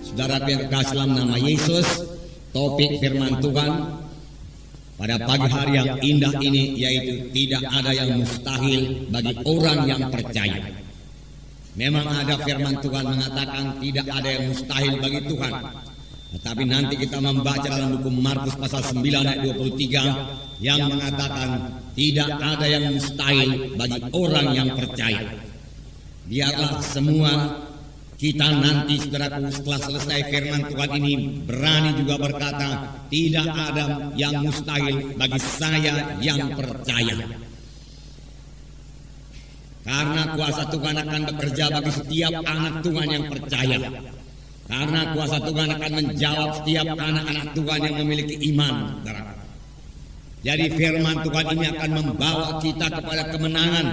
Saudara yang kekasih dalam nama Yesus, topik firman Tuhan pada pagi hari yang indah ini yaitu tidak ada yang mustahil bagi orang yang percaya. Memang ada firman Tuhan mengatakan tidak ada yang mustahil bagi Tuhan. Tetapi nanti kita membaca dalam buku Markus pasal 9 ayat 23 yang mengatakan tidak ada yang mustahil bagi orang yang percaya. Biarlah semua kita nanti saudaraku setelah selesai firman Tuhan ini berani juga berkata tidak ada yang mustahil bagi saya yang percaya. Karena kuasa Tuhan akan bekerja bagi setiap anak Tuhan yang percaya. Karena kuasa Tuhan akan menjawab setiap anak-anak Tuhan yang memiliki iman. Jadi firman Tuhan ini akan membawa kita kepada kemenangan.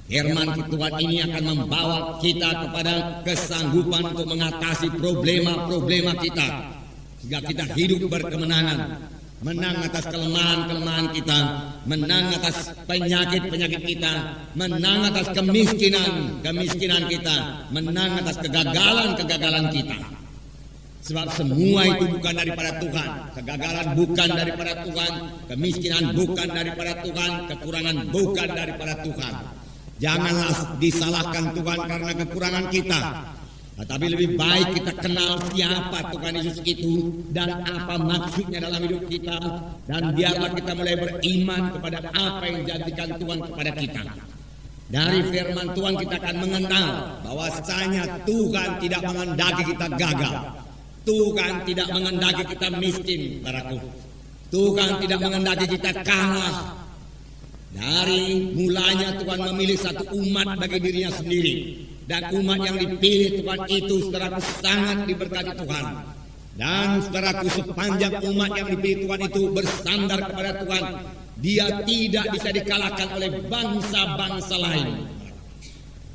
Firman Tuhan ini akan membawa kita kepada kesanggupan untuk mengatasi problema-problema kita. Sehingga kita hidup berkemenangan. Menang atas kelemahan-kelemahan kita. Menang atas penyakit-penyakit kita. Menang atas kemiskinan kita. Menang atas kegagalan-kegagalan kita. Sebab semua itu bukan daripada Tuhan. Kegagalan bukan daripada Tuhan. Kemiskinan bukan daripada Tuhan. Kekurangan bukan daripada Tuhan. Janganlah disalahkan Tuhan karena kekurangan kita. Tetapi lebih baik kita kenal siapa Tuhan Yesus itu dan apa maksudnya dalam hidup kita. Dan biarlah kita mulai beriman kepada apa yang dijadikan Tuhan kepada kita. Dari firman Tuhan kita akan mengenal bahwasanya Tuhan tidak menghendaki kita gagal. Tuhan tidak menghendaki kita miskin, saudaraku. Tuhan tidak menghendaki kita kalah. Dari mulanya Tuhan memilih satu umat bagi dirinya sendiri. Dan umat yang dipilih Tuhan itu saudaraku sangat diberkati Tuhan. Dan saudaraku sepanjang umat yang dipilih Tuhan itu bersandar kepada Tuhan, dia tidak bisa dikalahkan oleh bangsa-bangsa lain.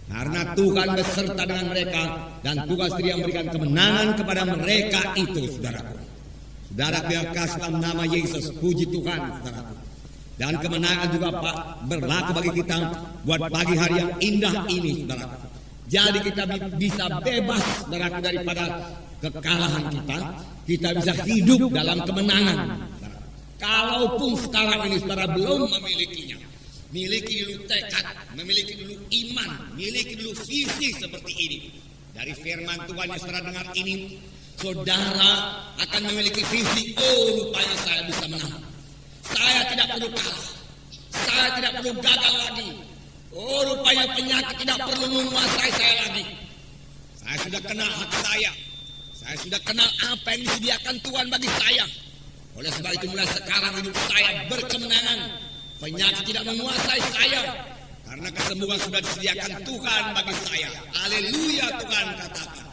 Karena Tuhan beserta dengan mereka dan Tuhan sendiri yang memberikan kemenangan kepada mereka itu saudaraku. Saudaraku yang kasih dalam nama Yesus, puji Tuhan saudaraku. Dan kemenangan juga berlaku bagi kita buat pagi hari yang indah ini saudaraku. Jadi kita bisa bebas daripada kekalahan kita. Kita bisa hidup dalam kemenangan. Kalaupun sekarang ini saudara belum memilikinya. Miliki dulu tekad, memiliki dulu iman, miliki dulu visi seperti ini. Dari firman Tuhan yang saudara dengar ini, saudara akan memiliki visi. Oh, rupanya saya bisa menang. Saya tidak perlu kalah. Saya tidak perlu gagal lagi. Oh, rupanya penyakit tidak perlu menguasai saya lagi. Saya sudah kenal hak saya. Saya sudah kenal apa yang disediakan Tuhan bagi saya. Oleh sebab itu mulai sekarang hidup saya berkemenangan. Penyakit tidak menguasai saya. Karena kesembuhan sudah disediakan Tuhan bagi saya. Haleluya Tuhan katakan.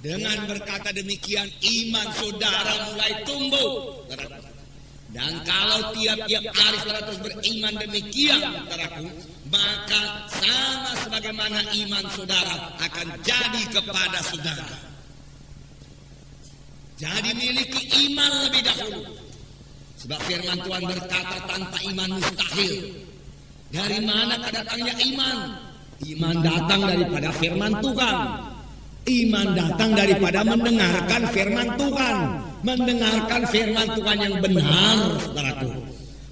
Dengan berkata demikian iman saudara mulai tumbuh. Dan kalau tiap-tiap hari saudara terus beriman demikian saudaraku, maka sama sebagaimana iman saudara akan jadi kepada saudara. Jadi miliki iman lebih dahulu. Sebab firman Tuhan berkata tanpa iman mustahil. Dari mana datangnya iman? Iman datang daripada firman Tuhan. Iman datang daripada mendengarkan firman Tuhan. Mendengarkan firman Tuhan yang benar, saudaraku.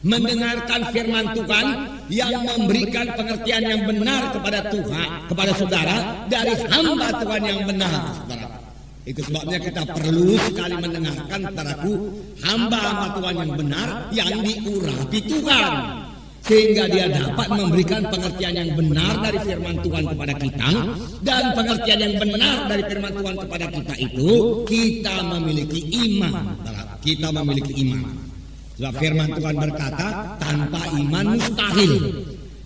Mendengarkan firman Tuhan yang memberikan pengertian yang benar kepada Tuhan, kepada saudara dari hamba Tuhan yang benar, saudara. Itu sebabnya kita perlu sekali mendengarkan, saudaraku, hamba-hamba Tuhan yang benar yang diurapi Tuhan. Sehingga dia dapat memberikan pengertian yang benar dari firman Tuhan kepada kita. Dan pengertian yang benar dari firman Tuhan kepada kita itu, kita memiliki iman. Kita memiliki iman. Sebab firman Tuhan berkata, tanpa iman mustahil.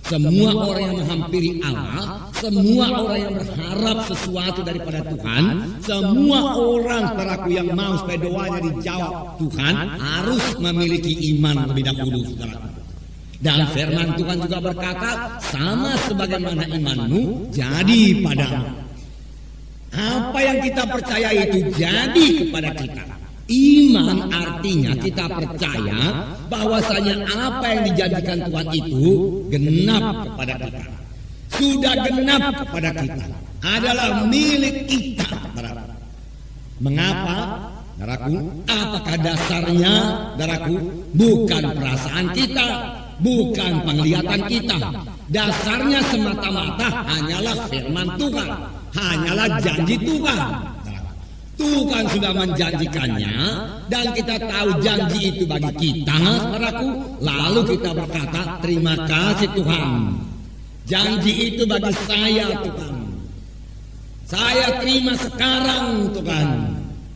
Semua orang yang menghampiri Allah, semua orang yang berharap sesuatu daripada Tuhan, semua orang saudaraku yang mau supaya doanya dijawab Tuhan, harus memiliki iman lebih dahulu, saudaraku. Dan firman Tuhan juga berkata, sama sebagaimana imanmu jadi padamu. Apa yang kita percaya itu jadi kepada kita. Iman artinya kita percaya bahwasanya apa yang dijanjikan Tuhan itu genap kepada kita. Sudah genap kepada kita. Adalah milik kita. Mengapa? Saudaraku, apakah dasarnya? Saudaraku, bukan perasaan kita, bukan penglihatan kita. Dasarnya semata-mata hanyalah firman Tuhan, hanyalah janji Tuhan. Tuhan sudah menjanjikannya dan kita tahu janji itu bagi kita, saudaraku. Lalu kita berkata, terima kasih Tuhan. Janji itu bagi saya, Tuhan. Saya terima sekarang, Tuhan.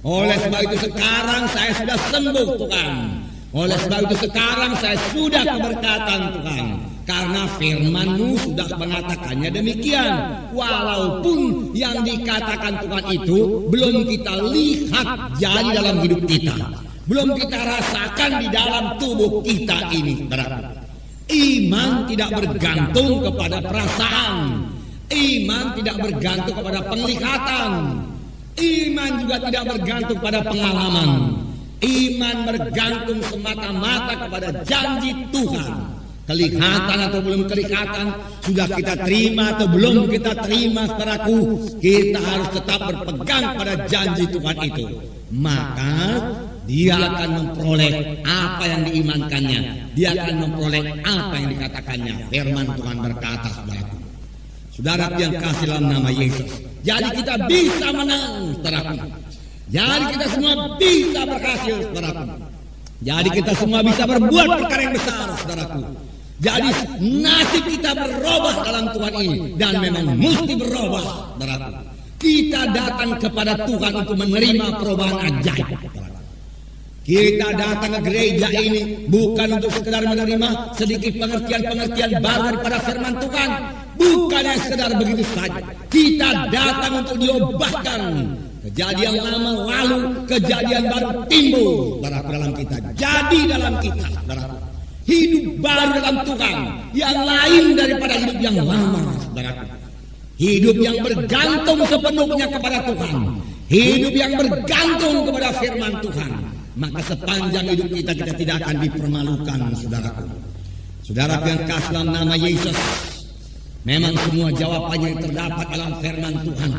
Oleh sebab itu sekarang saya sudah sembuh, Tuhan. Oleh sebab itu sekarang saya sudah keberkatan, Tuhan. Karena firman-Mu sudah mengatakannya demikian. Walaupun yang dikatakan Tuhan itu belum kita lihat jadi dalam hidup kita, belum kita rasakan di dalam tubuh kita ini, saudara. Iman tidak bergantung kepada perasaan. Iman tidak bergantung kepada penglihatan. Iman juga tidak bergantung pada pengalaman. Iman bergantung semata-mata kepada janji Tuhan. Kelihatan atau belum kelihatan, sudah kita terima atau belum kita terima, saudaraku, kita harus tetap berpegang pada janji Tuhan itu. Maka dia akan memperoleh apa yang diimankannya. Dia akan memperoleh apa yang dikatakannya. Firman Tuhan berkata, saudaraku. Saudara yang kasih dalam nama Yesus. Jadi kita bisa menang, saudaraku. Jadi kita semua bisa berhasil, saudaraku. Jadi kita semua bisa berbuat perkara yang besar, saudaraku. Jadi nasib kita berubah dalam Tuhan ini. Dan memang mesti berubah, saudaraku. Kita datang kepada Tuhan untuk menerima perubahan ajaib. Kita datang ke gereja ini bukan untuk sekedar menerima sedikit pengertian-pengertian baru daripada firman Tuhan. Bukan yang sekedar begitu saja. Kita datang untuk diubahkan. Kejadian lama lalu, kejadian baru timbul, saudaraku, dalam kita. Jadi dalam kita, saudaraku, hidup baru dalam Tuhan yang lain daripada hidup yang lama, saudaraku. Hidup yang bergantung sepenuhnya kepada Tuhan. Hidup yang bergantung kepada firman Tuhan. Maka sepanjang hidup kita tidak akan dipermalukan, saudaraku. Saudaraku yang kasih dalam nama Yesus, memang semua jawabannya yang terdapat dalam firman Tuhan.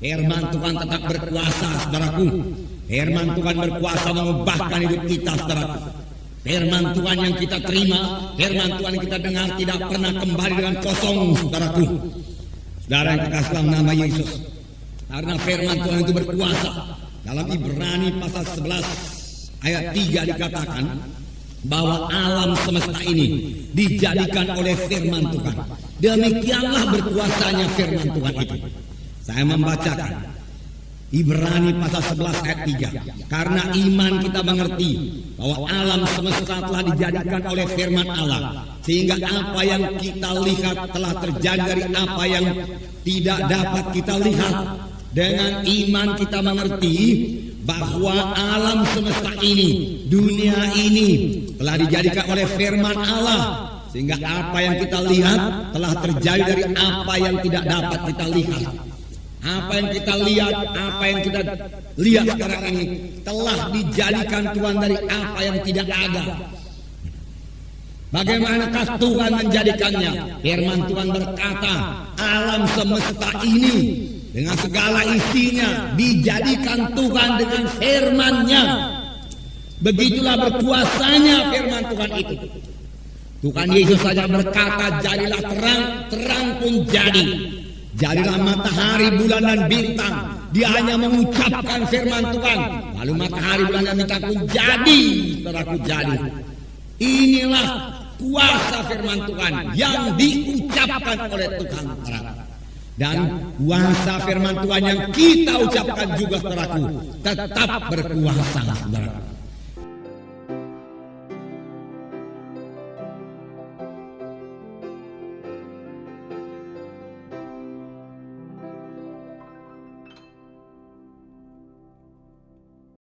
Firman Tuhan tetap berkuasa, saudaraku. Firman Tuhan berkuasa mengubahkan hidup kita, saudaraku. Firman Tuhan yang kita terima, firman Tuhan yang kita dengar tidak pernah kembali dengan kosong, saudaraku. Saudara yang kekasih dalam nama Yesus, karena firman Tuhan itu berkuasa. Dalam Ibrani pasal 11 ayat 3 dikatakan bahwa alam semesta ini dijadikan oleh firman Tuhan. Demikianlah berkuasanya firman Tuhan itu. Saya membacakan Ibrani pasal 11 ayat 3. Karena iman kita mengerti bahwa alam semesta telah dijadikan oleh firman Allah, sehingga apa yang kita lihat telah terjadi dari apa yang tidak dapat kita lihat. Dengan iman kita mengerti bahwa alam semesta ini, dunia ini telah dijadikan oleh firman Allah, sehingga apa yang kita lihat telah terjadi dari apa yang tidak dapat kita lihat. Apa yang kita lihat, apa yang kita lihat sekarang ini telah dijadikan Tuhan dari apa yang tidak ada. Bagaimanakah Tuhan menjadikannya? Firman Tuhan berkata, alam semesta ini dengan segala isinya dijadikan Tuhan dengan firman-Nya. Begitulah berkuasanya firman Tuhan itu. Tuhan Yesus saja berkata, jadilah terang, terang pun jadi. Jadilah matahari, bulan dan bintang. Dia hanya mengucapkan firman Tuhan, lalu matahari, bulan dan bintang pun jadi. Saudaraku, jadi. Inilah kuasa firman Tuhan yang diucapkan oleh Tuhan. Dan kuasa firman Tuhan yang kita ucapkan juga, saudaraku, tetap berkuasa, saudaraku.